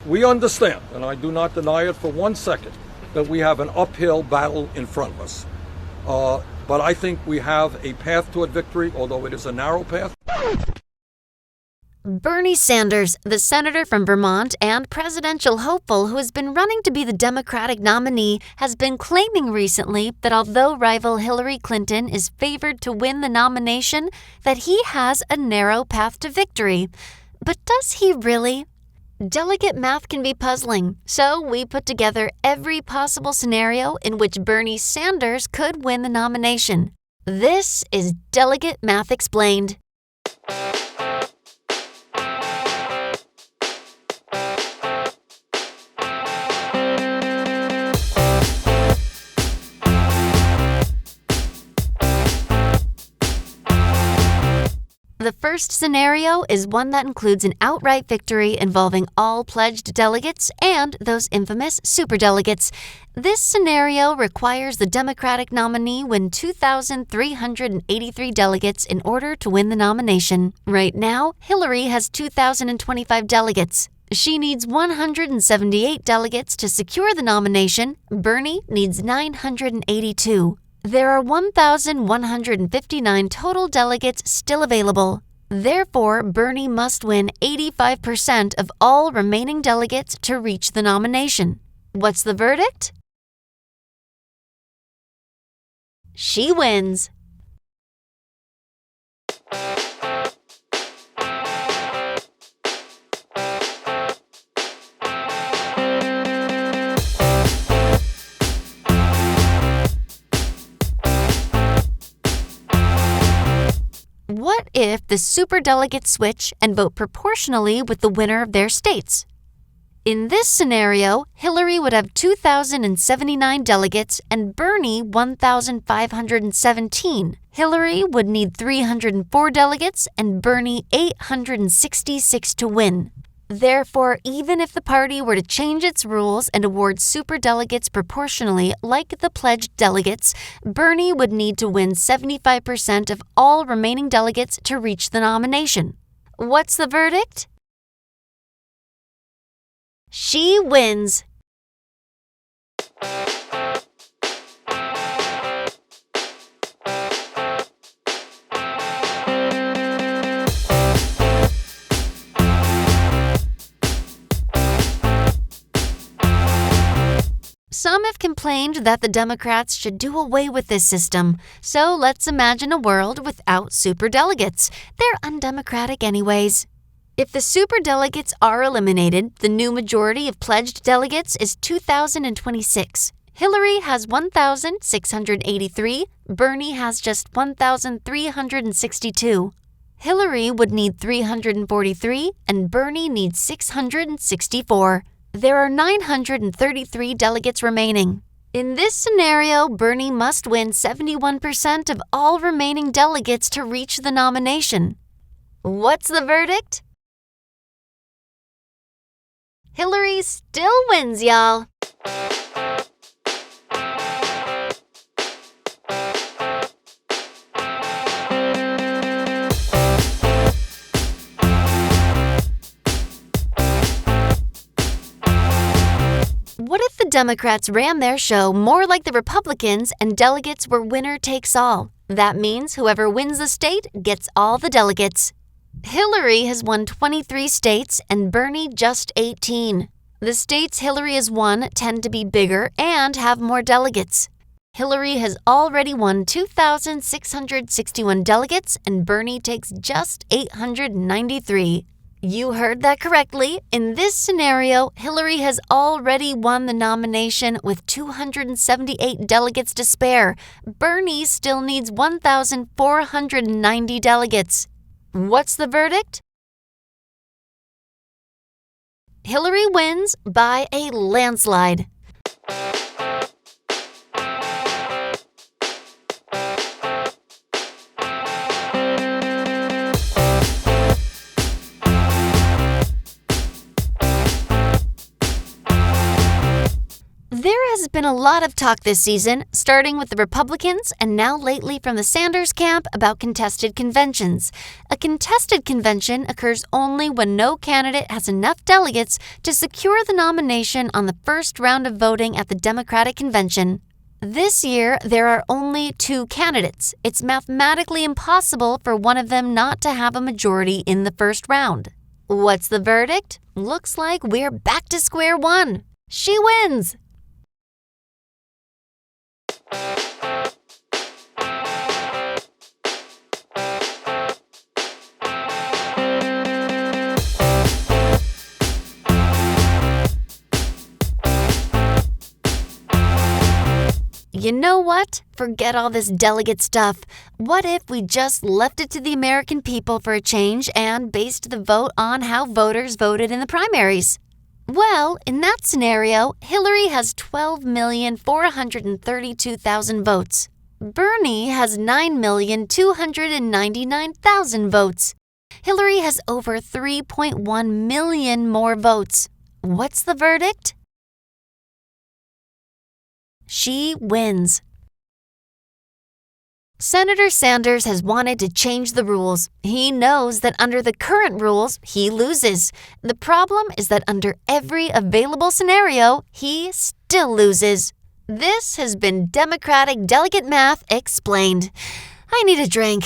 We understand, and I do not deny it for 1 second, that we have an uphill battle in front of us. But I think we have a path toward victory, although it is a narrow path. Bernie Sanders, the senator from Vermont and presidential hopeful who has been running to be the Democratic nominee, has been claiming recently that although rival Hillary Clinton is favored to win the nomination, that he has a narrow path to victory. But does he really? Delegate math can be puzzling, so we put together every possible scenario in which Bernie Sanders could win the nomination. This is Delegate Math Explained. The first scenario is one that includes an outright victory involving all pledged delegates and those infamous superdelegates. This scenario requires the Democratic nominee win 2,383 delegates in order to win the nomination. Right now, Hillary has 2,025 delegates. She needs 178 delegates to secure the nomination. Bernie needs 982. There are 1,159 total delegates still available. Therefore, Bernie must win 85% of all remaining delegates to reach the nomination. What's the verdict? She wins. What if the superdelegates switch and vote proportionally with the winner of their states? In this scenario, Hillary would have 2,079 delegates and Bernie 1,517. Hillary would need 304 delegates and Bernie 866 to win. Therefore, even if the party were to change its rules and award superdelegates proportionally like the pledged delegates, Bernie would need to win 75% of all remaining delegates to reach the nomination. What's the verdict? She wins. Some have complained that the Democrats should do away with this system, so let's imagine a world without superdelegates. They're undemocratic anyways. If the superdelegates are eliminated, the new majority of pledged delegates is 2,026. Hillary has 1,683, Bernie has just 1,362. Hillary would need 343, and Bernie needs 664. There are 933 delegates remaining. In this scenario, Bernie must win 71% of all remaining delegates to reach the nomination. What's the verdict? Hillary still wins, y'all. What if the Democrats ran their show more like the Republicans and delegates were winner takes all? That means whoever wins the state gets all the delegates. Hillary has won 23 states and Bernie just 18. The states Hillary has won tend to be bigger and have more delegates. Hillary has already won 2,661 delegates and Bernie takes just 893. You heard that correctly. In this scenario, Hillary has already won the nomination with 278 delegates to spare. Bernie still needs 1,490 delegates. What's the verdict? Hillary wins by a landslide. There has been a lot of talk this season, starting with the Republicans and now lately from the Sanders camp about contested conventions. A contested convention occurs only when no candidate has enough delegates to secure the nomination on the first round of voting at the Democratic convention. This year, there are only 2 candidates. It's mathematically impossible for one of them not to have a majority in the first round. What's the verdict? Looks like we're back to square one. She wins! You know what? Forget all this delegate stuff. What if we just left it to the American people for a change and based the vote on how voters voted in the primaries? Well, in that scenario, Hillary has 12,432,000 votes. Bernie has 9,299,000 votes. Hillary has over 3.1 million more votes. What's the verdict? She wins. Senator Sanders has wanted to change the rules. He knows that under the current rules, he loses. The problem is that under every available scenario, he still loses. This has been Democratic Delegate Math Explained. I need a drink.